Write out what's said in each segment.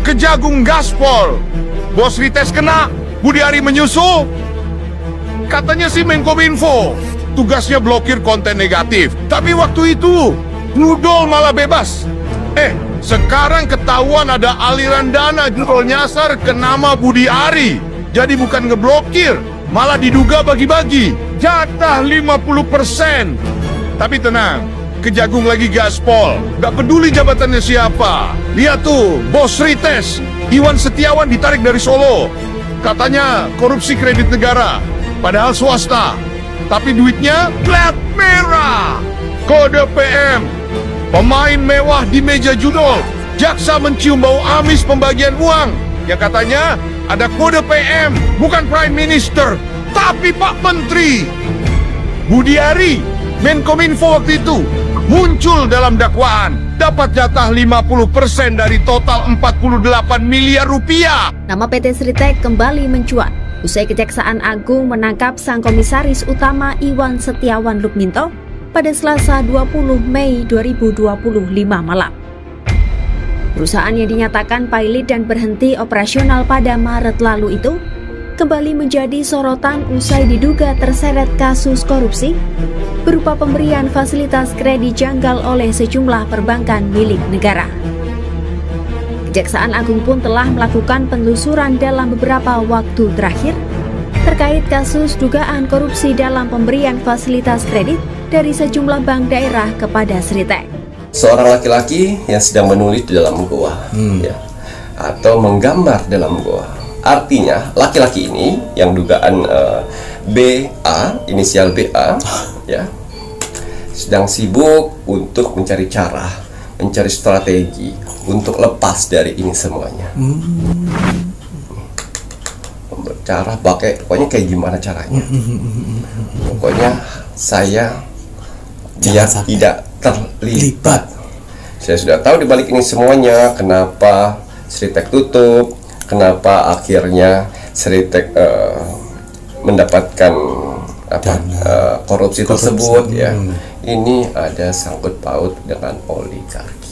Kejagung gaspol. Bos Rites kena, Budiari menyusul. Katanya sih Menkominfo tugasnya blokir konten negatif. Tapi waktu itu Nudol malah bebas. Sekarang ketahuan ada aliran dana judul nyasar ke nama Budiari. Jadi bukan ngeblokir, malah diduga bagi-bagi jatah 50%. Tapi tenang, Kejagung lagi gaspol, gak peduli jabatannya siapa. Lihat tuh, Bos Rites Iwan Setiawan ditarik dari Solo. Katanya korupsi kredit negara, padahal swasta. Tapi duitnya plat merah. Kode PM, pemain mewah di meja judul. Jaksa mencium bau amis pembagian uang. Yang katanya ada kode PM, bukan Prime Minister, tapi Pak Menteri. Budiari, Menkominfo waktu itu, muncul dalam dakwaan. Dapat jatah 50% dari total 48 miliar rupiah. Nama PT Sritek kembali mencuat usai Kejaksaan Agung menangkap sang komisaris utama Iwan Setiawan Lukminto pada Selasa 20 Mei 2025 malam. Perusahaan yang dinyatakan pilot dan berhenti operasional pada Maret lalu itu kembali menjadi sorotan usai diduga terseret kasus korupsi berupa pemberian fasilitas kredit janggal oleh sejumlah perbankan milik negara. Kejaksaan Agung pun telah melakukan penelusuran dalam beberapa waktu terakhir terkait kasus dugaan korupsi dalam pemberian fasilitas kredit dari sejumlah bank daerah kepada Sritek. Seorang laki-laki yang sedang menulis di dalam goa, ya, atau menggambar dalam goa. Artinya laki-laki ini yang dugaan BA, inisial BA, ya, sedang sibuk untuk mencari cara, mencari strategi untuk lepas dari ini semuanya. Cara pokoknya kayak gimana caranya? Pokoknya saya biar tidak terlibat. Saya sudah tahu di balik ini semuanya kenapa Sritek tutup, kenapa akhirnya Sritek mendapatkan korupsi tersebut, ya. Ini ada sangkut paut dengan oligarki.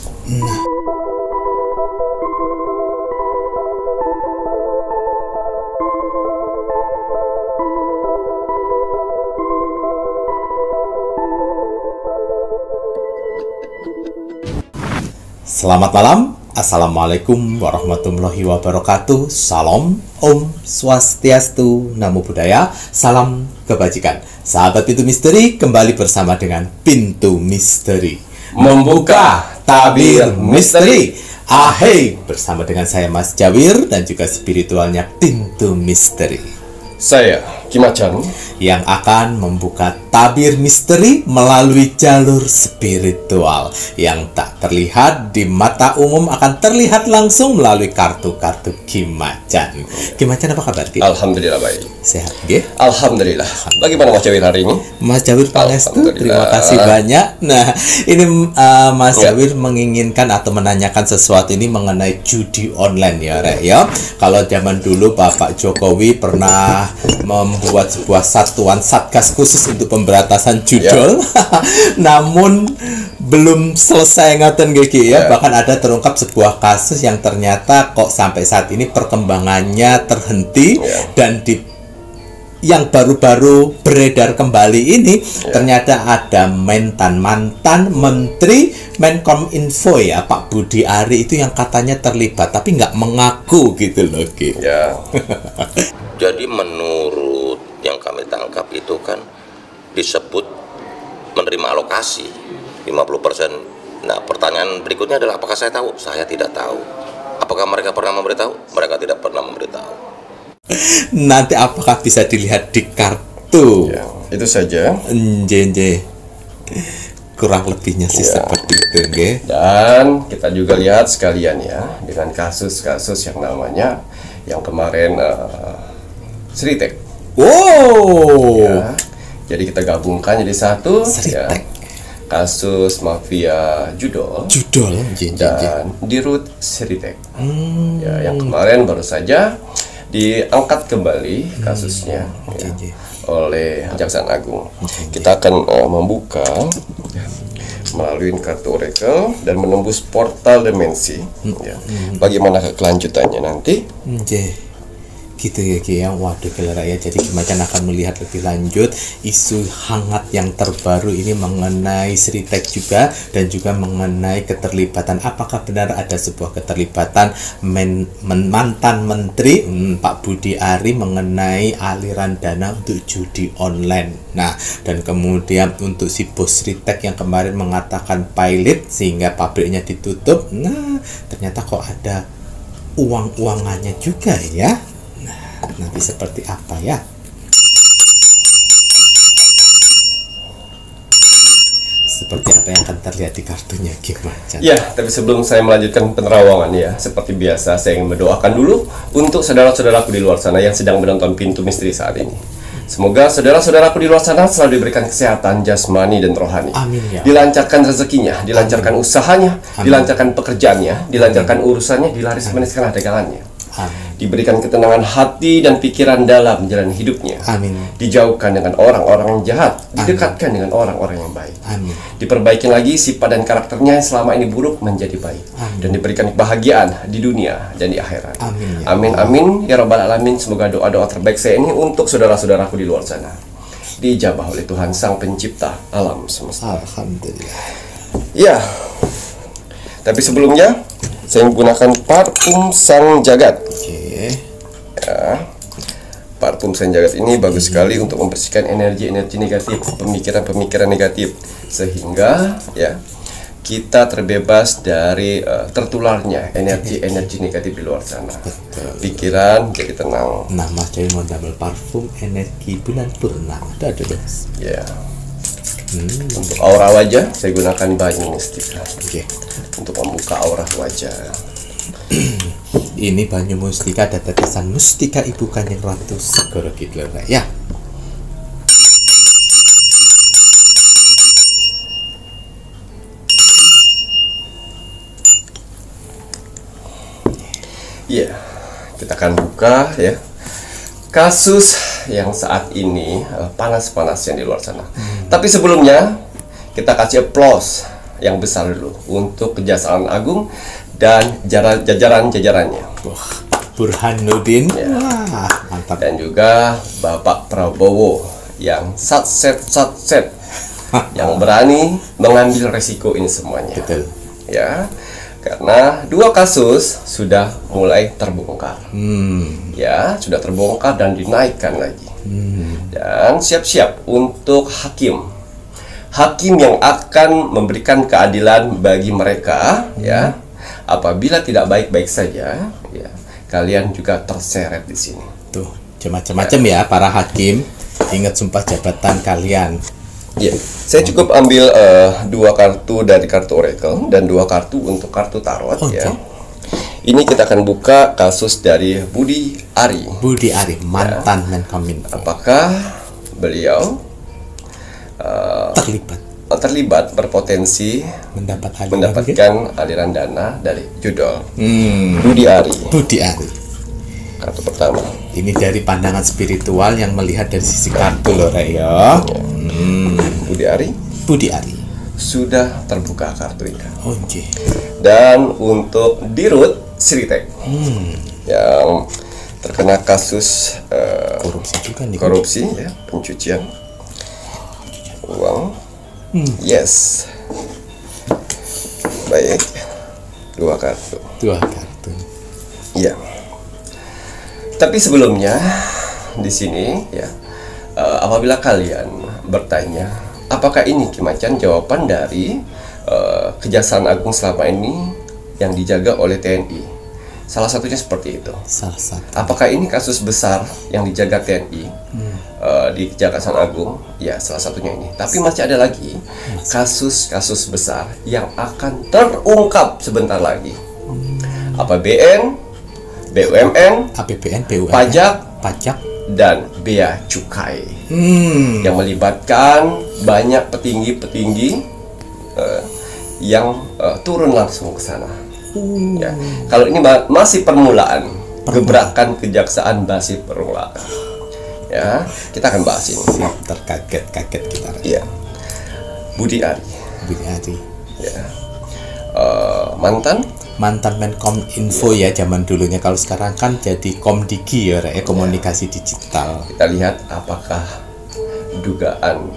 Selamat malam, Assalamualaikum warahmatullahi wabarakatuh. Salam, Om Swastiastu, Namo Buddhaya, salam kebajikan. Sahabat Pintu Misteri, kembali bersama dengan Pintu Misteri membuka tabir misteri. Ahai, bersama dengan saya Mas Jawir dan juga spiritualnya Pintu Misteri. Saya Kimacan yang akan membuka tabir misteri melalui jalur spiritual yang tak terlihat di mata umum, akan terlihat langsung melalui kartu-kartu Kimacan. Kimacan, apa kabar, Ki? Alhamdulillah baik. Sehat, Ki? Alhamdulillah. Bagaimana Mas Jawir hari ini? Mas Jawir pangestu, terima kasih banyak. Nah, ini Mas Jawir menginginkan atau menanyakan sesuatu ini mengenai judi online, ya, Rek, ya. Kalau zaman dulu Bapak Jokowi pernah membuat sebuah satuan satgas khusus untuk pemberantasan judol, namun belum selesai ngaten Gigi, ya. Bahkan ada terungkap sebuah kasus yang ternyata kok sampai saat ini perkembangannya terhenti, dan yang baru-baru beredar kembali ini ternyata ada mantan Menteri Menkominfo, ya, Pak Budiari itu yang katanya terlibat tapi nggak mengaku gitu loh, Ki. Ya. Jadi menurut yang kami tangkap itu kan disebut menerima alokasi 50%. Nah, pertanyaan berikutnya adalah apakah saya tahu? Saya tidak tahu. Apakah mereka pernah memberitahu? Mereka tidak pernah memberitahu. Nanti apakah bisa dilihat di kartu? Ya, itu saja. Nje. Kurang lebihnya sih seperti itu, nge. Dan kita juga lihat sekalian, ya, dengan kasus-kasus yang namanya yang kemarin Sritek. Wow. Ya, jadi kita gabungkan jadi satu, ya, kasus mafia judol dan Dirut Sritek. Ya, yang kemarin baru saja diangkat kembali kasusnya oleh Kejaksaan Agung. Kita akan membuka melalui kartu oracle dan menembus portal dimensi. Ya. Bagaimana kelanjutannya nanti? Gitu ya Ki ya. Waduh Kelera ya. Jadi Kimacan akan melihat lebih lanjut isu hangat yang terbaru ini mengenai Sritek juga, dan juga mengenai keterlibatan, apakah benar ada sebuah keterlibatan mantan menteri Pak Budi Ari mengenai aliran dana untuk judi online. Nah, dan kemudian untuk si bos Sritek yang kemarin mengatakan pilot sehingga pabriknya ditutup. Nah, ternyata kok ada uang-uangannya juga ya. Nanti seperti apa ya? Seperti apa yang akan terlihat di kartunya Kimacan? Ya, tapi sebelum saya melanjutkan penerawangan ya, seperti biasa saya ingin mendoakan dulu untuk saudara-saudaraku di luar sana yang sedang menonton Pintu Misteri saat ini. Semoga saudara-saudaraku di luar sana selalu diberikan kesehatan jasmani dan rohani. Amin ya. Dilancarkan rezekinya, dilancarkan usahanya, dilancarkan pekerjaannya, dilancarkan urusannya, dilaris-maniskan dagangannya. Amin. Diberikan ketenangan hati dan pikiran dalam menjalani hidupnya. Amin. Dijauhkan dengan orang-orang yang jahat, didekatkan dengan orang-orang yang baik. Amin. Diperbaiki lagi sifat dan karakternya yang selama ini buruk menjadi baik. Dan diberikan kebahagiaan di dunia dan di akhirat. Amin. Amin, amin ya rabbal alamin. Semoga doa-doa terbaik saya ini untuk saudara-saudaraku di luar sana dijabah oleh Tuhan Sang Pencipta alam semesta. Alhamdulillah. Ya. Tapi sebelumnya saya menggunakan parfum Sang Jagat. Ya, parfum Sang Jagat ini bagus sekali untuk membersihkan energi-energi negatif, pemikiran-pemikiran negatif, sehingga ya kita terbebas dari tertularnya energi-energi negatif di luar sana. Pikiran jadi tenang. Nah, Mas Jawi mau double parfum energi bulan purnama. Ada Mas. Ya. Untuk aura wajah saya gunakan banyu mustika. Untuk membuka aura wajah. Ini banyu mustika ada tetesan mustika Ibu Kanjeng Ratu Segoro Kidul ya. Iya, kita akan buka ya kasus yang saat ini panas-panasnya di luar sana. Tapi sebelumnya kita kasih applause yang besar dulu untuk Kejaksaan Agung dan jajaran-jajarannya. Wah, Burhanuddin. Ya. Wah, mantap. Dan juga Bapak Prabowo yang satset yang berani mengambil resiko ini semuanya. Betul. Ya. Karena dua kasus sudah mulai terbongkar. Ya, sudah terbongkar dan dinaikkan lagi. Dan siap-siap untuk hakim yang akan memberikan keadilan bagi mereka. Ya, apabila tidak baik-baik saja, ya kalian juga terseret di sini. Tuh, macam-macam ya para hakim. Ingat sumpah jabatan kalian. Ya, saya cukup ambil dua kartu dari kartu oracle dan dua kartu untuk kartu tarot. Ya. Ini kita akan buka kasus dari Budi Ari. Budi Ari, mantan Menkominfo. Apakah beliau terlibat berpotensi mendapatkan aliran dana dari judul Budi Ari. Budi Ari. Kartu pertama. Ini dari pandangan spiritual yang melihat dari sisi kartu loh, ya. Budi Ari. Budi Ari. Sudah terbuka kartu ini. Dan untuk Dirut Sritek yang terkena kasus korupsi juga nih. Korupsi ya, pencucian uang. Yes. Baik. Dua kartu. Iya. Tapi sebelumnya di sini ya, apabila kalian bertanya, apakah ini Kimacan jawaban dari Kejaksaan Agung selama ini yang dijaga oleh TNI? Salah satunya seperti itu. Apakah ini kasus besar yang dijaga TNI di Kejaksaan Agung? Ya, salah satunya ini. Tapi masih ada lagi kasus-kasus besar yang akan terungkap sebentar lagi. APBN, BUMN, pajak, dan bea cukai yang melibatkan banyak petinggi-petinggi yang turun langsung ke sana. Ya, kalau ini masih permulaan, gebrakan kejaksaan masih permulaan. Ya, kita akan bahas ini. Terkaget-kaget kita. Iya, Budi Ari. Budiari. Ya. Mantan Menkominfo ya zaman dulunya. Kalau sekarang kan jadi Komdigi ya, komunikasi digital. Kita lihat apakah dugaan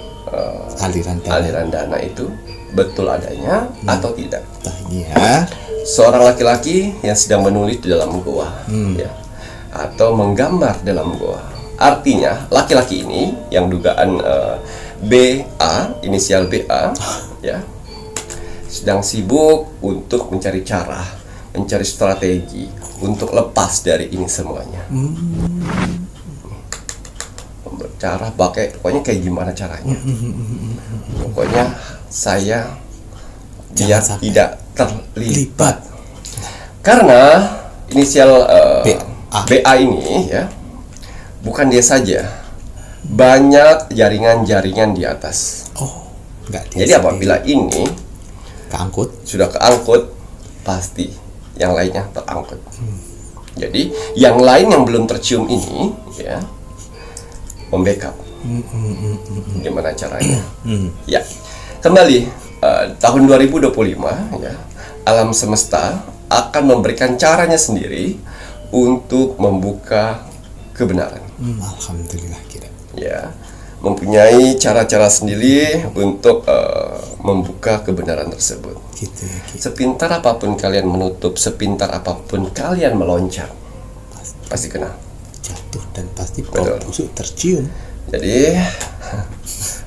aliran dana itu betul adanya atau tidak. Ya. Seorang laki-laki yang sedang menulis di dalam gua, ya, atau menggambar dalam gua. Artinya laki-laki ini yang dugaan BA, inisial BA, ya, sedang sibuk untuk mencari cara, mencari strategi untuk lepas dari ini semuanya. Cara pokoknya kayak gimana caranya? Pokoknya dia tidak terlibat. Karena inisial BA ini ya, bukan dia saja, banyak jaringan-jaringan di atas. Oh, enggak. Jadi apabila ini sudah keangkut, pasti yang lainnya terangkut. Jadi yang lain yang belum tercium ini ya membackup. Gimana caranya? Ya, kembali tahun 2025 ya, alam semesta akan memberikan caranya sendiri untuk membuka kebenaran. Alhamdulillah kira. Ya, mempunyai cara-cara sendiri untuk membuka kebenaran tersebut. Gitu ya, gitu. Sepintar apapun kalian menutup, sepintar apapun kalian meloncat, pasti kena jatuh dan pasti bau busuk tercium. Jadi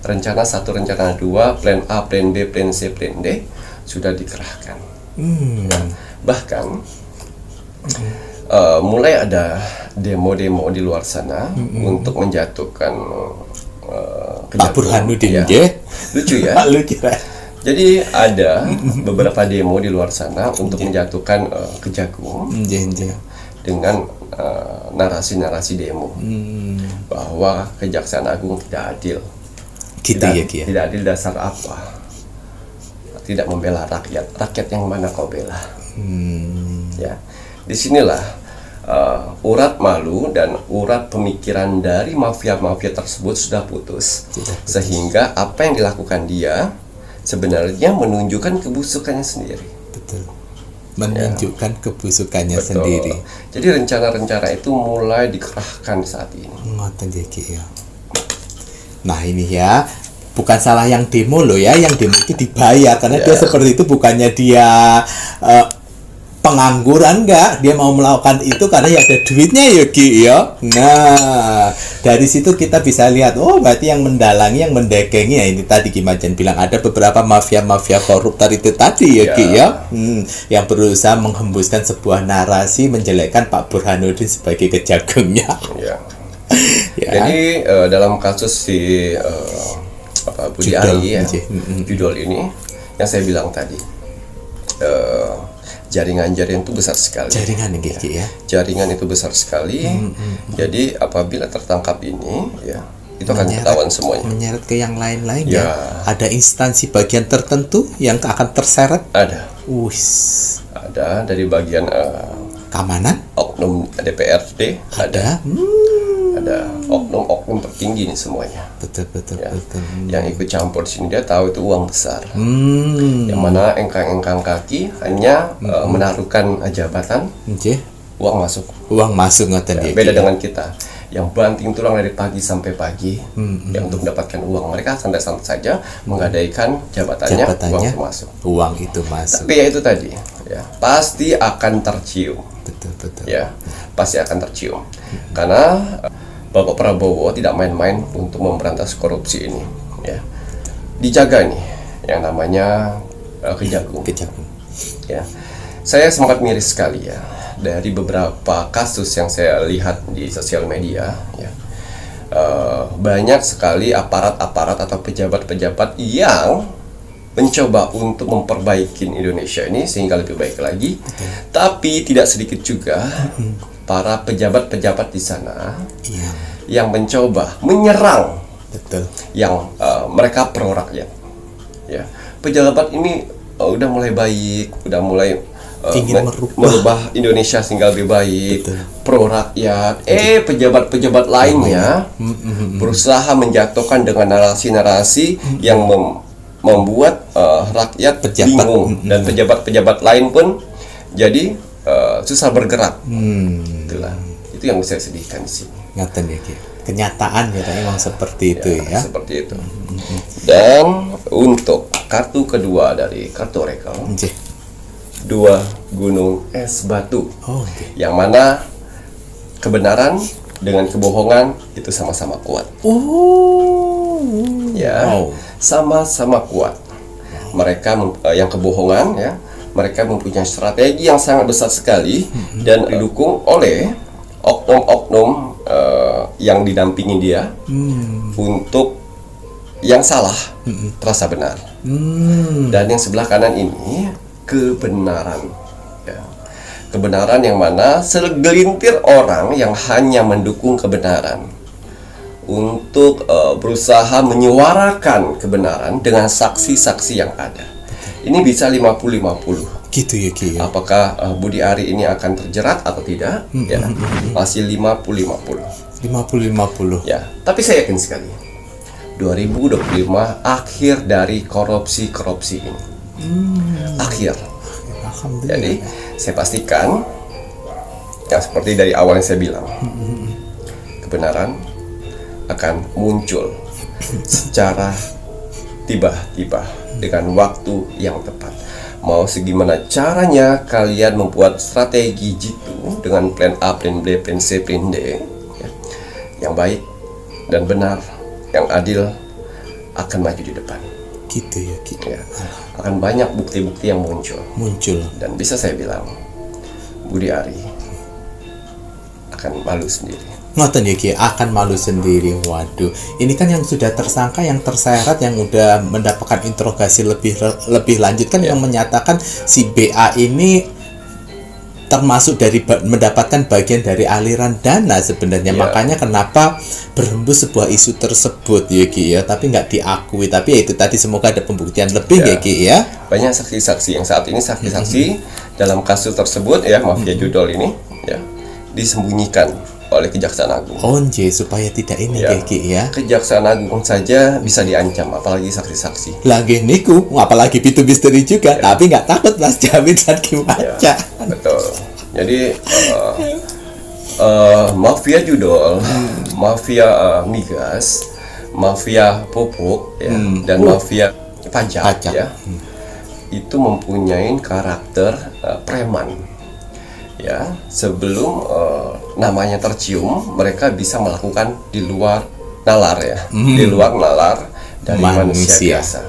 rencana 1, rencana 2, plan A, plan B, plan C, plan D sudah dikerahkan. Bahkan mulai ada demo-demo di luar sana untuk menjatuhkan Pak Burhanuddin, lucu ya. Lucu ya. Jadi ada beberapa demo di luar sana untuk menjatuhkan Kejagung dengan narasi-narasi demo bahwa Kejaksaan Agung tidak adil. Tidak adil dasar apa? Tidak membela rakyat. Rakyat yang mana kau bela? Ya, disinilah urat malu dan urat pemikiran dari mafia-mafia tersebut sudah putus. Sehingga apa yang dilakukan dia sebenarnya menunjukkan kebusukannya sendiri. Betul. Menunjukkan kebusukannya Betul. sendiri. Jadi rencana-rencana itu mulai dikerahkan saat ini. Nah ini ya, bukan salah yang demo loh ya, yang demo itu dibayar karena dia seperti itu, bukannya dia pengangguran, enggak, dia mau melakukan itu karena ya ada duitnya ya Ki ya. Nah dari situ kita bisa lihat, oh berarti yang mendalangi, yang mendekengi ya ini tadi Ki Majan bilang ada beberapa mafia-mafia koruptor itu tadi ya Ki ya, yang berusaha menghembuskan sebuah narasi menjelekkan Pak Burhanuddin sebagai kejagungnya. Ya. Jadi dalam kasus si Budiari ya, judul ini yang saya bilang tadi, jaringan-jaringan itu besar sekali. Jaringan itu besar sekali. Jadi apabila tertangkap ini, ya itu akan ketahuan semuanya. Menyeret ke yang lain-lain ya. Ada instansi bagian tertentu yang akan terseret. Ada. Ada dari bagian keamanan, oknum DPRD ada. Ada oknum-oknum tertinggi nih semuanya. Betul. Yang ikut campur di sini dia tahu itu uang besar. Yang mana engkang-engkang kaki hanya menaruhkan jabatan, uang masuk ngoten dia. Beda dengan kita yang banting tulang dari pagi sampai pagi yang untuk mendapatkan uang. Mereka santai-santai saja menggadaikan jabatannya, uang itu masuk. Tapi ya itu tadi ya, pasti akan tercium. Betul. Ya, pasti akan tercium. Karena Bapak Prabowo tidak main-main untuk memberantas korupsi ini, ya. Dijaga nih yang namanya Kejagung. Ya. Saya sempat miris sekali ya dari beberapa kasus yang saya lihat di sosial media, ya. Banyak sekali aparat-aparat atau pejabat-pejabat yang mencoba untuk memperbaiki Indonesia ini sehingga lebih baik lagi. Tapi tidak sedikit juga para pejabat-pejabat di sana yang mencoba menyerang yang mereka pro rakyat. Ya, pejabat ini udah mulai baik, udah mulai ingin merubah Indonesia sehingga lebih baik, pro rakyat. Pejabat-pejabat lainnya berusaha menjatuhkan dengan narasi-narasi yang membuat rakyat Pejabat. bingung dan pejabat-pejabat lain pun jadi susah bergerak. Itulah, itu yang saya sedihkan di sini. Ngaten ya Ki. Kenyataan ya memang seperti itu ya. Seperti itu. Dan untuk kartu kedua dari kartu oracle, Nggih. 2 gunung es batu. Oh, nggih. Yang mana kebenaran dengan kebohongan itu sama-sama kuat. Oh. Ya, Wow. sama-sama kuat. Mereka yang kebohongan ya, mereka mempunyai strategi yang sangat besar sekali dan didukung oleh oknum-oknum yang didampingi dia untuk yang salah terasa benar. Dan yang sebelah kanan ini kebenaran. Ya. Kebenaran yang mana segelintir orang yang hanya mendukung kebenaran untuk berusaha menyuarakan kebenaran dengan saksi-saksi yang ada. Ini bisa 50-50. Gitu ya Ki. Ya. Apakah Budi Ari ini akan terjerat atau tidak? Ya, masih 50-50. 50-50. Ya, tapi saya yakin sekali 2025 akhir dari korupsi ini. Akhir. Alhamdulillah. Jadi saya pastikan ya seperti dari awal yang saya bilang, kebenaran akan muncul secara tiba-tiba dengan waktu yang tepat. Mau segimana caranya kalian membuat strategi jitu dengan plan A, plan B, plan C, plan D ya, yang baik dan benar, yang adil akan maju di depan. Gitu ya Ki. Ya, akan banyak bukti-bukti yang muncul. Dan bisa saya bilang Budi Ari akan malu sendiri. Ngoten ya Ki, akan malu sendiri. Waduh, ini kan yang sudah tersangka, yang terseret, yang udah mendapatkan interogasi lebih lanjut kan yang menyatakan si BA ini termasuk dari mendapatkan bagian dari aliran dana sebenarnya. Makanya kenapa berhembus sebuah isu tersebut ya Ki ya, tapi nggak diakui. Tapi ya itu tadi, semoga ada pembuktian lebih ya Ki ya. Banyak saksi-saksi yang saat ini saksi-saksi dalam kasus tersebut ya, mafia judol ini ya, disembunyikan oleh Kejaksaan Agung. Oh nggih, supaya tidak ini ya Ki ya. Kejaksaan Agung saja bisa diancam, apalagi saksi-saksi. Lagi niku, apalagi Pitu Misteri juga, tapi nggak takut Mas Jamin dan gimana? Betul. Jadi mafia judol, mafia migas, mafia pupuk ya, dan mafia pajak. Ya, itu mempunyai karakter preman. Ya, sebelum namanya tercium, mereka bisa melakukan di luar nalar ya, di luar nalar dari manusia biasa.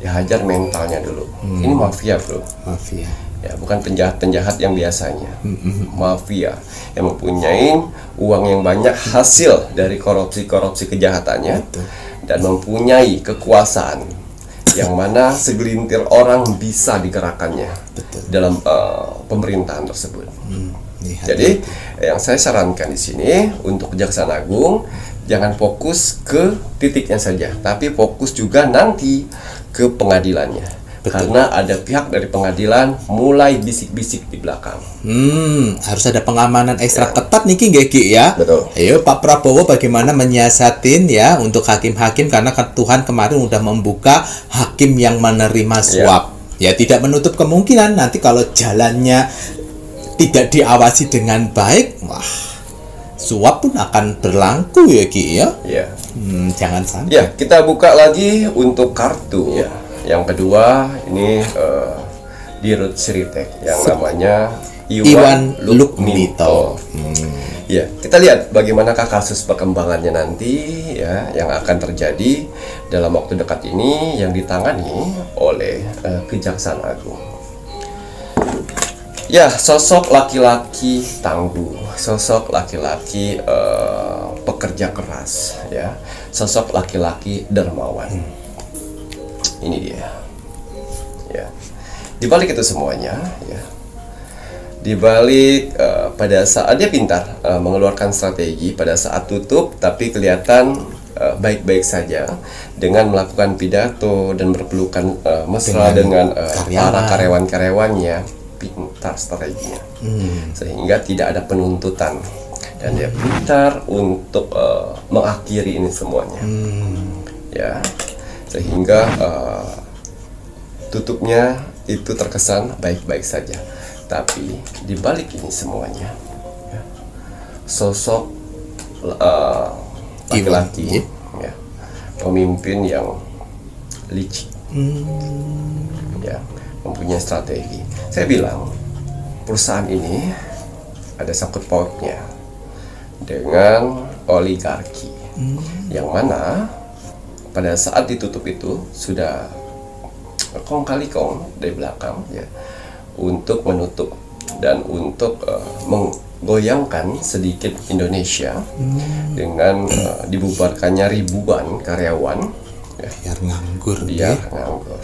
Dihajar mentalnya dulu. Ini mafia bro. Mafia. Ya, bukan penjahat-penjahat yang biasanya. Mafia yang mempunyai uang yang banyak hasil dari korupsi kejahatannya. Dan mempunyai kekuasaan yang mana segelintir orang bisa digerakkannya dalam pemerintahan tersebut. Jadi yang saya sarankan di sini untuk Kejaksaan Agung, jangan fokus ke titiknya saja, tapi fokus juga nanti ke pengadilannya. Karena ada pihak dari pengadilan mulai bisik-bisik di belakang. Harus ada pengamanan ekstra ketat nih Ki ya. Betul. Ayo Pak Prabowo bagaimana menyiasatin ya untuk hakim-hakim, karena Tuhan kemarin udah membuka hakim yang menerima suap. Ya tidak menutup kemungkinan nanti kalau jalannya tidak diawasi dengan baik, wah, suap pun akan berlaku ya Ki ya. Jangan sampai. Ya, kita buka lagi untuk kartu. Yang kedua ini di Ruth Sritek yang namanya Iwan Lukminto. Ya, kita lihat bagaimanakah kasus perkembangannya nanti ya, yang akan terjadi dalam waktu dekat ini yang ditangani oleh Kejaksaan Agung. Ya, sosok laki-laki tangguh, sosok laki-laki pekerja keras ya, sosok laki-laki dermawan. Ini dia. Ya. Di balik itu semuanya ya. Di balik pada saat dia pintar mengeluarkan strategi pada saat tutup, tapi kelihatan baik-baik saja dengan melakukan pidato dan berpelukan mesra dengan para karyawan-karyawannya, pintar strateginya. Sehingga tidak ada penuntutan dan dia pintar untuk mengakhiri ini semuanya. Ya. sehingga tutupnya itu terkesan baik-baik saja. Tapi di balik ini semuanya, ya, sosok laki-laki, ya, pemimpin yang licik, ya, mempunyai strategi. Saya bilang perusahaan ini ada sangkut pautnya dengan oligarki, yang mana pada saat ditutup itu sudah kong kali kong dari belakang, ya, untuk menutup dan untuk menggoyangkan sedikit Indonesia dengan dibubarkannya ribuan karyawan, ya, biar nganggur, nganggur,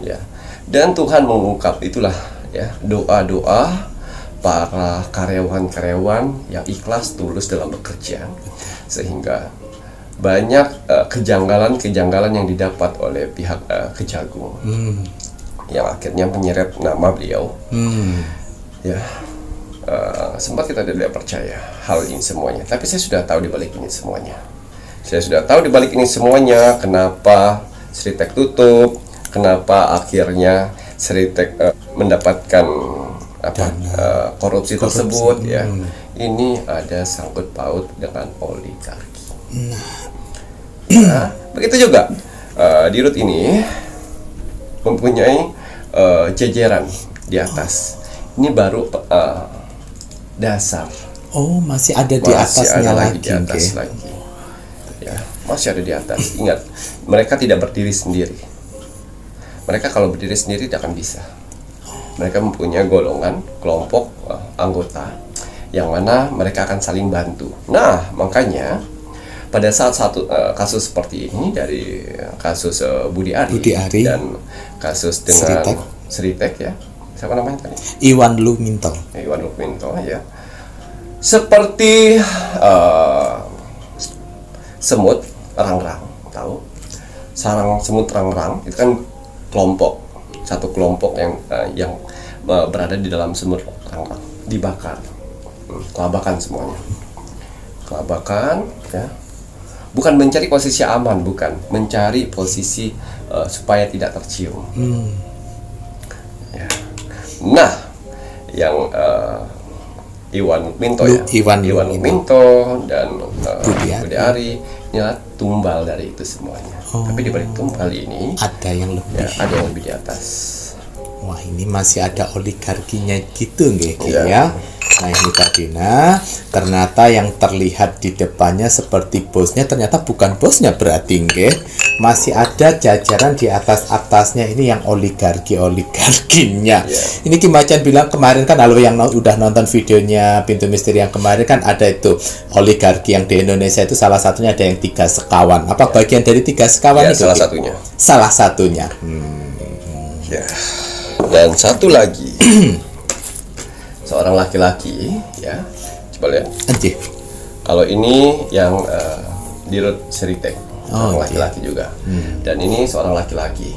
ya. Dan Tuhan mengungkap itulah, ya, doa-doa para karyawan-karyawan yang ikhlas tulus dalam bekerja, sehingga banyak kejanggalan-kejanggalan yang didapat oleh pihak Kejagung, yang akhirnya menyeret nama beliau. Ya, sempat kita tidak percaya hal ini semuanya, tapi saya sudah tahu di balik ini semuanya. Saya sudah tahu di balik ini semuanya kenapa Sritek tutup, kenapa akhirnya Sritek mendapatkan korupsi tersebut, ya. Ini ada sangkut paut dengan oligarki. Nah, begitu juga di RUT ini mempunyai jajaran di atas. Ini baru dasar. Oh, masih ada di atasnya lagi. Di atas lagi. Ya, masih ada di atas. Ingat, mereka tidak berdiri sendiri. Mereka kalau berdiri sendiri tidak akan bisa. Mereka mempunyai golongan, kelompok anggota yang mana mereka akan saling bantu. Nah, makanya pada saat kasus seperti ini, dari kasus Budi Ari dan kasus dengan Sritek, ya, siapa namanya tadi? Iwan Luminto, ya, seperti semut rang-rang, tahu? Sarang semut rang-rang itu kan satu kelompok yang berada di dalam semut rang-rang, dibakar, kelabakan semuanya, ya. Bukan mencari posisi aman, bukan mencari posisi supaya tidak tercium. Ya. Nah, yang Iwan Luminto dan Budi Ari inilah tumbal dari itu semuanya. Tapi di balik tumbal ini ada yang lebih, ya, ada yang lebih di atas. Wah, ini masih ada oligarkinya gitu, ya. Nah, ini tadi, ternyata yang terlihat di depannya seperti bosnya, ternyata bukan bosnya berarti, masih ada jajaran di atasnya ini yang oligarkinya. Ini Kim Macan bilang kemarin kan, kalau yang udah nonton videonya Pintu Misteri yang kemarin kan, ada itu oligarki yang di Indonesia itu salah satunya ada yang 3 sekawan. Apa bagian dari 3 sekawan itu? Salah satunya. Ya. Dan satu lagi. Seorang laki-laki, ya, coba lihat. Kalau ini yang di RUT Sritek, seorang laki-laki juga. Dan ini seorang laki-laki.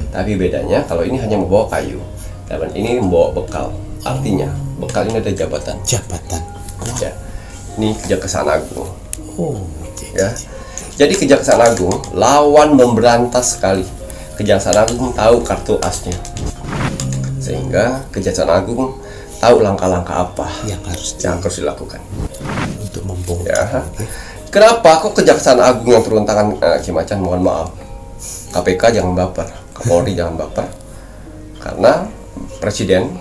Tapi bedanya kalau ini hanya membawa kayu, dan ini membawa bekal. Artinya bekal ini ada jabatan. Ya. Ini Kejaksaan Agung. Ya. Jadi Kejaksaan Agung lawan memberantas sekali. Kejaksaan Agung tahu kartu asnya, sehingga Kejaksaan Agung tahu langkah-langkah apa yang harus dilakukan untuk membongkar. Ya. Kenapa kok Kejaksaan Agung yang turun tangan? Kim Macan, mohon maaf, KPK jangan baper, Kapolri jangan baper, karena Presiden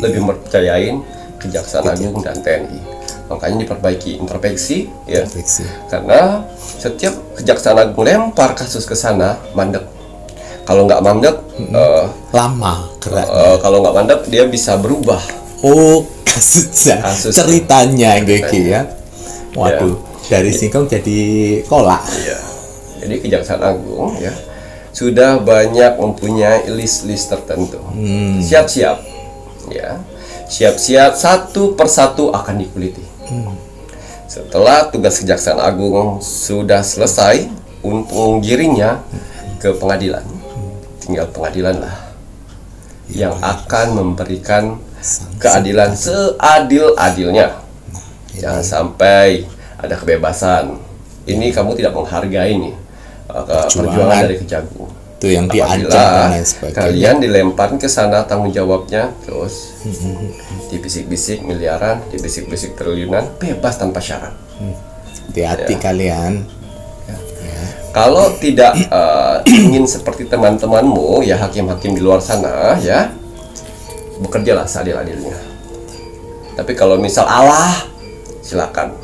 lebih mempercayain Kejaksaan Agung dan TNI. Makanya diperbaiki, introspeksi, ya. Karena setiap Kejaksaan Agung lempar kasus ke sana, mandek. Kalau nggak mandek, lama kalau nggak mandek dia bisa berubah. Kasusnya, ceritanya ya. Waduh, dari singkong jadi kolak. Ya. Jadi Kejaksaan Agung, ya, sudah banyak mempunyai list-list tertentu. Siap-siap, ya, siap-siap satu persatu akan dikuliti. Setelah tugas Kejaksaan Agung sudah selesai untuk menggiringnya ke pengadilan, tinggal pengadilan lah yang akan memberikan keadilan seadil-adilnya. Jangan sampai ada kebebasan. Ini kamu tidak menghargai nih perjuangan dari Kejagung. Itu yang diajak dan lain sebagainya. Kalian dilempar ke sana tanggung jawabnya, terus dibisik-bisik miliaran, dibisik-bisik triliunan, bebas tanpa syarat. Hati-hati kalian. Kalau tidak ingin seperti teman-temanmu ya, hakim-hakim di luar sana ya, bekerjalah seadil-adilnya. Tapi kalau misal Allah, silakan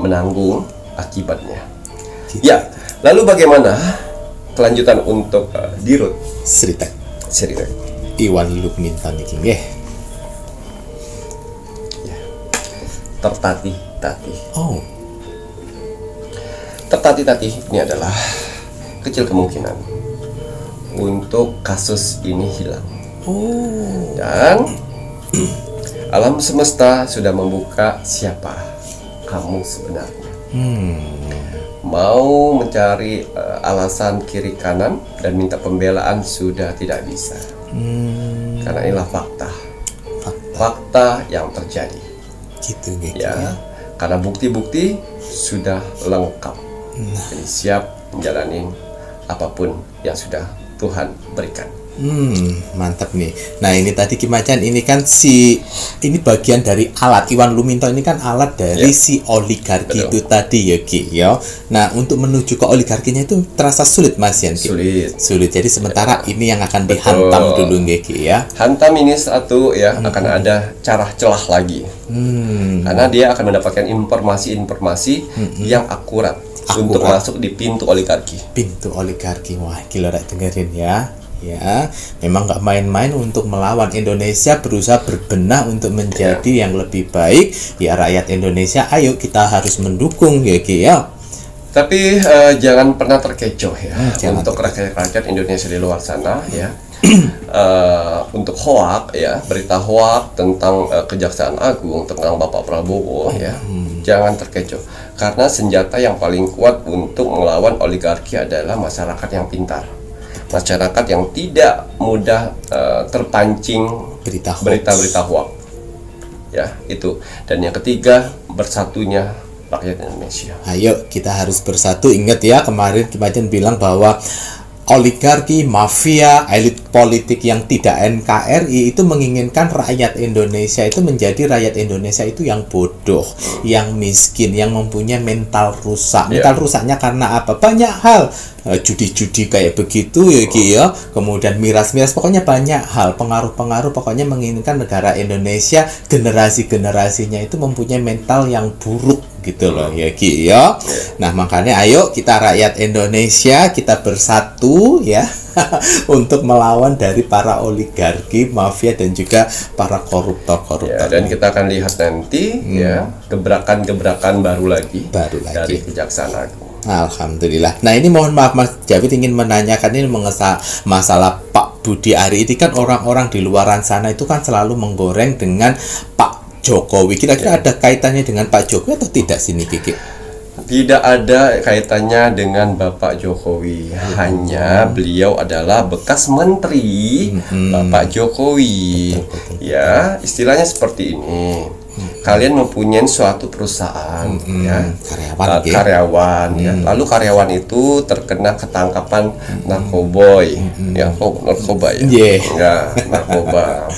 menanggung akibatnya. Ya, lalu bagaimana kelanjutan untuk Dirut Sritek Iwan Lukminto niki nggih. Ya. Tertatih-tatih. Oh. Tertatih-tatih ini adalah kecil kemungkinan untuk kasus ini hilang. Oh. Dan alam semesta sudah membuka siapa kamu sebenarnya. Mau mencari alasan kiri kanan dan minta pembelaan sudah tidak bisa. Karena inilah fakta yang terjadi. Gitu ya. Karena bukti-bukti sudah lengkap. Jadi siap menjalani apapun yang sudah Tuhan berikan. Mantap nih. Nah ini tadi Kimacan, ini kan ini bagian dari alat Iwan Luminto, ini kan alat dari si oligarki. Betul. Itu tadi ya Ki ya. Nah untuk menuju ke oligarkinya itu terasa sulit Mas Yan Ki. Sulit. Jadi sementara ini yang akan dihantam dulu Ki ya. Hantam ini satu ya, akan ada cara celah lagi. Karena dia akan mendapatkan informasi-informasi yang akurat untuk masuk di pintu oligarki. Pintu oligarki, wah gila dengerin ya. Ya, memang nggak main-main untuk melawan Indonesia, berusaha berbenah untuk menjadi yang lebih baik. Ya rakyat Indonesia, ayo kita harus mendukung ya Ki ya. Tapi jangan pernah terkecoh ya untuk rakyat Indonesia di luar sana ya. Untuk hoak ya, berita hoak tentang Kejaksaan Agung, tentang Bapak Prabowo ya, jangan terkecoh. Karena senjata yang paling kuat untuk melawan oligarki adalah masyarakat yang pintar. Masyarakat yang tidak mudah terpancing berita-berita hoax. Ya, itu. Dan yang ketiga, bersatunya rakyat Indonesia. Ayo kita harus bersatu. Ingat ya, kemarin Kimacan bilang bahwa oligarki, mafia, elit politik yang tidak NKRI itu menginginkan rakyat Indonesia itu menjadi rakyat Indonesia itu yang bodoh, yang miskin, yang mempunyai mental rusak. Mental rusaknya karena apa? Banyak hal. Judi-judi kayak begitu ya Ki ya. Kemudian miras-miras, pokoknya banyak hal, pengaruh-pengaruh, pokoknya menginginkan negara Indonesia generasi-generasinya itu mempunyai mental yang buruk gitu loh ya Ki ya. Nah makanya ayo kita rakyat Indonesia kita bersatu ya untuk melawan dari para oligarki, mafia dan juga para koruptor-koruptor. Dan kita akan lihat nanti ya gebrakan-gebrakan baru lagi dari Kejaksaan Agung. Alhamdulillah. Nah ini mohon maaf Mas Javid ingin menanyakan ini masalah Pak Budi Ari. Ini kan orang-orang di luaran sana itu kan selalu menggoreng dengan Pak Jokowi. Kira-kira ada kaitannya dengan Pak Jokowi atau tidak sini Kiki? Tidak ada kaitannya dengan Bapak Jokowi. Hanya beliau adalah bekas menteri Bapak Jokowi. Ya, istilahnya seperti ini. Kalian mempunyai suatu perusahaan ya, karyawan ya. Lalu karyawan itu terkena ketangkapan narkoboy ya, narkoba ya. Narkoba.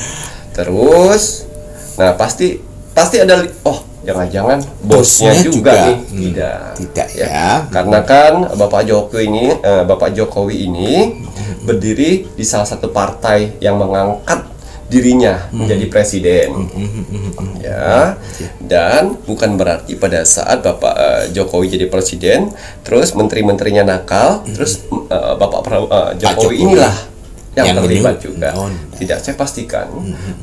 Terus nah pasti ada jangan-jangan bosnya juga nih. Tidak ya. Karena kan Bapak Jokowi ini berdiri di salah satu partai yang mengangkat dirinya menjadi presiden ya, dan bukan berarti pada saat Bapak Jokowi jadi presiden terus menteri-menterinya nakal, terus Bapak Jokowi inilah yang terlibat juga. Tidak, saya pastikan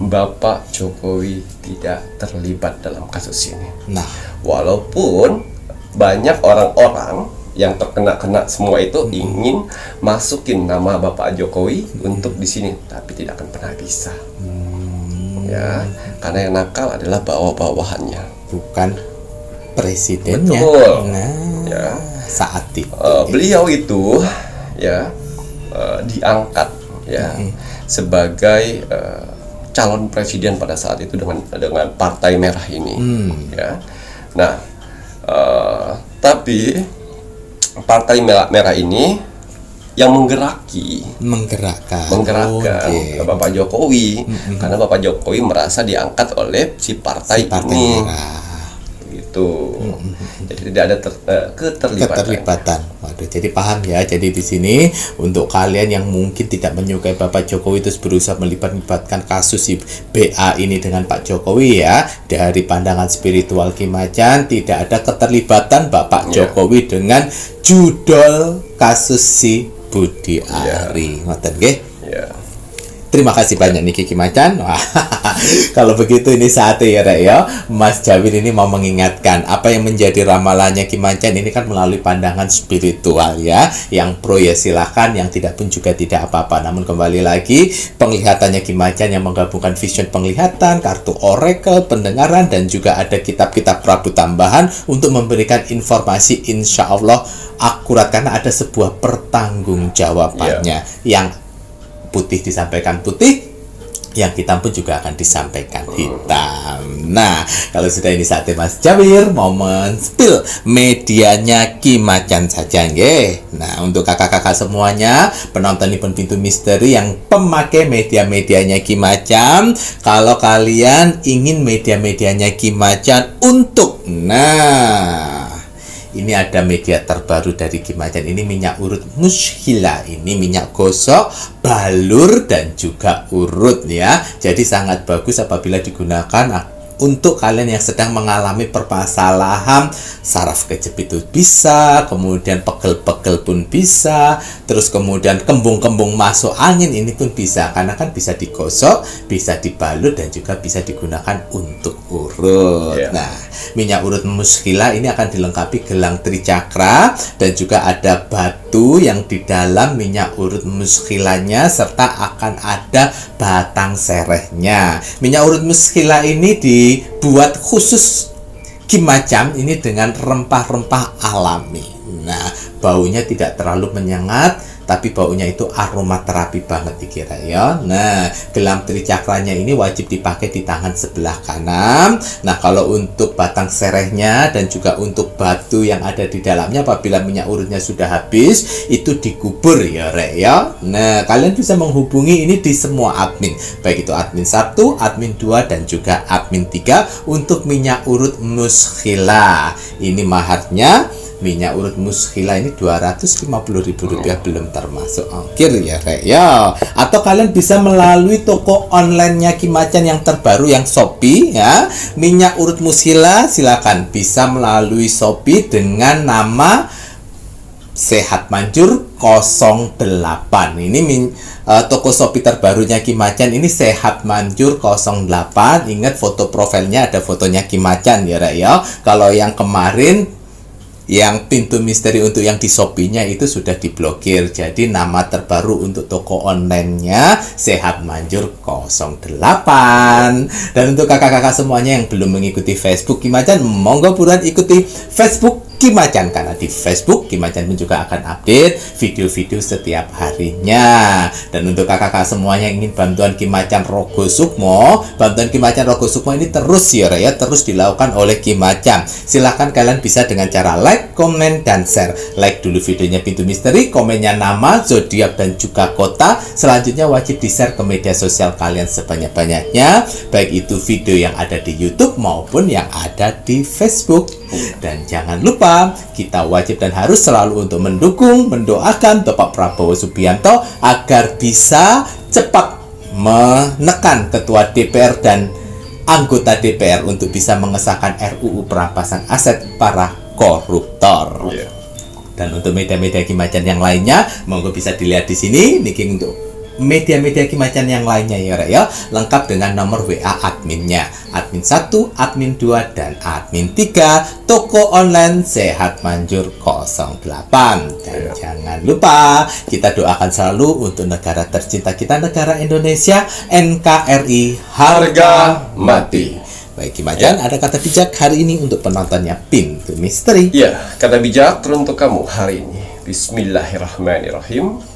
Bapak Jokowi tidak terlibat dalam kasus ini. Nah, walaupun banyak orang-orang yang terkena semua itu ingin masukin nama Bapak Jokowi untuk di sini, tapi tidak akan pernah bisa. Ya, karena yang nakal adalah bawah-bawahannya, bukan presidennya. Betul. Nah, ya. Saat itu beliau itu ya diangkat ya sebagai calon presiden pada saat itu dengan Partai Merah ini. Ya. Nah, tapi Partai Merah ini yang menggerakkan Okay. Bapak Jokowi, karena Bapak Jokowi merasa diangkat oleh si partai ini. Merah. Gitu. Jadi tidak ada keterlibatan. Waduh, jadi paham ya. Jadi di sini untuk kalian yang mungkin tidak menyukai Bapak Jokowi terus berusaha melibatkan kasus si BA ini dengan Pak Jokowi ya. Dari pandangan spiritual Ki Macan, tidak ada keterlibatan Bapak Jokowi dengan judul kasus si Budi Ari. Ngoten nggih? Ya. Terima kasih banyak nih Ki Macan. Wah, kalau begitu ini saatnya ya Rek ya. Mas Jawir ini mau mengingatkan apa yang menjadi ramalannya Ki Macan ini kan melalui pandangan spiritual ya. Yang pro ya silahkan, yang tidak pun juga tidak apa-apa. Namun kembali lagi penglihatannya Ki Macan yang menggabungkan vision penglihatan, kartu oracle, pendengaran, dan juga ada kitab-kitab Prabu tambahan untuk memberikan informasi insya Allah akurat karena ada sebuah pertanggungjawabannya yang putih disampaikan putih, yang hitam pun juga akan disampaikan hitam. Nah, kalau sudah ini saatnya Mas Jawir mau men-spill medianya Ki Macan saja nggih. Nah, untuk kakak-kakak semuanya, penonton pun Pintu Misteri yang pemakai media-medianya Ki Macan, kalau kalian ingin media-medianya Ki Macan untuk ini ada media terbaru dari Ki Macan. Ini minyak urut mushkila. Ini minyak gosok, balur, dan juga urut ya. Jadi sangat bagus apabila digunakan untuk kalian yang sedang mengalami permasalahan saraf kejepit itu bisa, kemudian pegel-pegel pun bisa, terus kemudian kembung-kembung masuk angin ini pun bisa, karena kan bisa digosok, bisa dibalut, dan juga bisa digunakan untuk urut. Nah, minyak urut muskila ini akan dilengkapi gelang tricakra dan juga ada batu yang di dalam minyak urut muskilanya, serta akan ada batang serehnya. Minyak urut muskila ini dibuat khusus Ki Macan ini dengan rempah-rempah alami. Nah, baunya tidak terlalu menyengat, tapi baunya itu aromaterapi banget dikira ya. Nah, gelang tricakranya ini wajib dipakai di tangan sebelah kanan. Nah, kalau untuk batang serehnya dan juga untuk batu yang ada di dalamnya apabila minyak urutnya sudah habis, itu dikubur ya Rek ya. Nah, kalian bisa menghubungi ini di semua admin, baik itu admin 1, admin 2, dan juga admin 3 untuk minyak urut muskila. Ini maharnya minyak urut muskila ini Rp250.000 belum termasuk ongkir ya Rek ya. Atau kalian bisa melalui toko online-nya Ki Macan yang terbaru yang Shopee ya. Minyak urut muskila silakan bisa melalui Shopee dengan nama Sehat Manjur 08. Ini toko Shopee terbarunya Ki Macan ini Sehat Manjur 08. Ingat foto profilnya ada fotonya Ki Macan ya Rek ya. Kalau yang kemarin yang Pintu Misteri untuk yang di Shopee-nya itu sudah diblokir. Jadi nama terbaru untuk toko online-nya Sehat Manjur 08. Dan untuk kakak-kakak semuanya yang belum mengikuti Facebook Ki Macan, monggo buruan ikuti Facebook Ki Macan, karena di Facebook Ki Macan pun juga akan update video-video setiap harinya. Dan untuk kakak-kakak semuanya yang ingin bantuan Ki Macan Rogo Sukmo, bantuan Ki Macan Rogo Sukmo ini terus ya terus dilakukan oleh Ki Macan. Silahkan kalian bisa dengan cara like, komen, dan share. Like dulu videonya Pintu Misteri, komennya nama, zodiak, dan juga kota. Selanjutnya wajib di-share ke media sosial kalian sebanyak-banyaknya, baik itu video yang ada di YouTube maupun yang ada di Facebook. Dan jangan lupa, kita wajib dan harus selalu untuk mendukung, mendoakan Bapak Prabowo Subianto agar bisa cepat menekan Ketua DPR dan anggota DPR untuk bisa mengesahkan RUU perampasan aset para koruptor. Dan untuk media-media Ki Macan yang lainnya, monggo bisa dilihat di sini. Niki untuk media-media Ki Macan yang lainnya ya Rek ya, lengkap dengan nomor WA adminnya, admin 1, admin 2, dan admin 3 toko online Sehat Manjur 08. Dan jangan lupa kita doakan selalu untuk negara tercinta kita, negara Indonesia, NKRI harga mati. Baik Ki Macan, ada kata bijak hari ini untuk penontonnya Pintu Misteri. Ya, kata bijak teruntuk kamu hari ini. Bismillahirrahmanirrahim.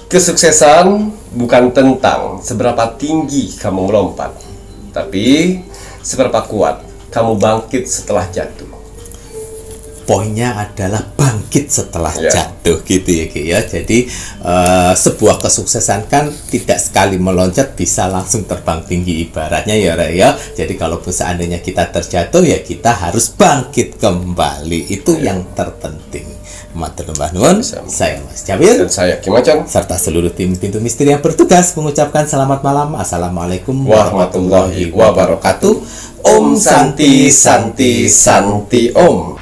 Kesuksesan bukan tentang seberapa tinggi kamu melompat, tapi seberapa kuat kamu bangkit setelah jatuh. poinnya adalah bangkit setelah jatuh gitu ya Ki ya. Jadi sebuah kesuksesan kan tidak sekali meloncat bisa langsung terbang tinggi ibaratnya ya Rek ya. Jadi kalaupun seandainya kita terjatuh ya kita harus bangkit kembali, itu yang terpenting. Matur Mbah Nuwun, saya Mas Jawir dan saya Ki Macan serta seluruh tim Pintu Misteri yang bertugas mengucapkan selamat malam. Assalamualaikum warahmatullahi wabarakatuh. Om Santi Santi Santi Om.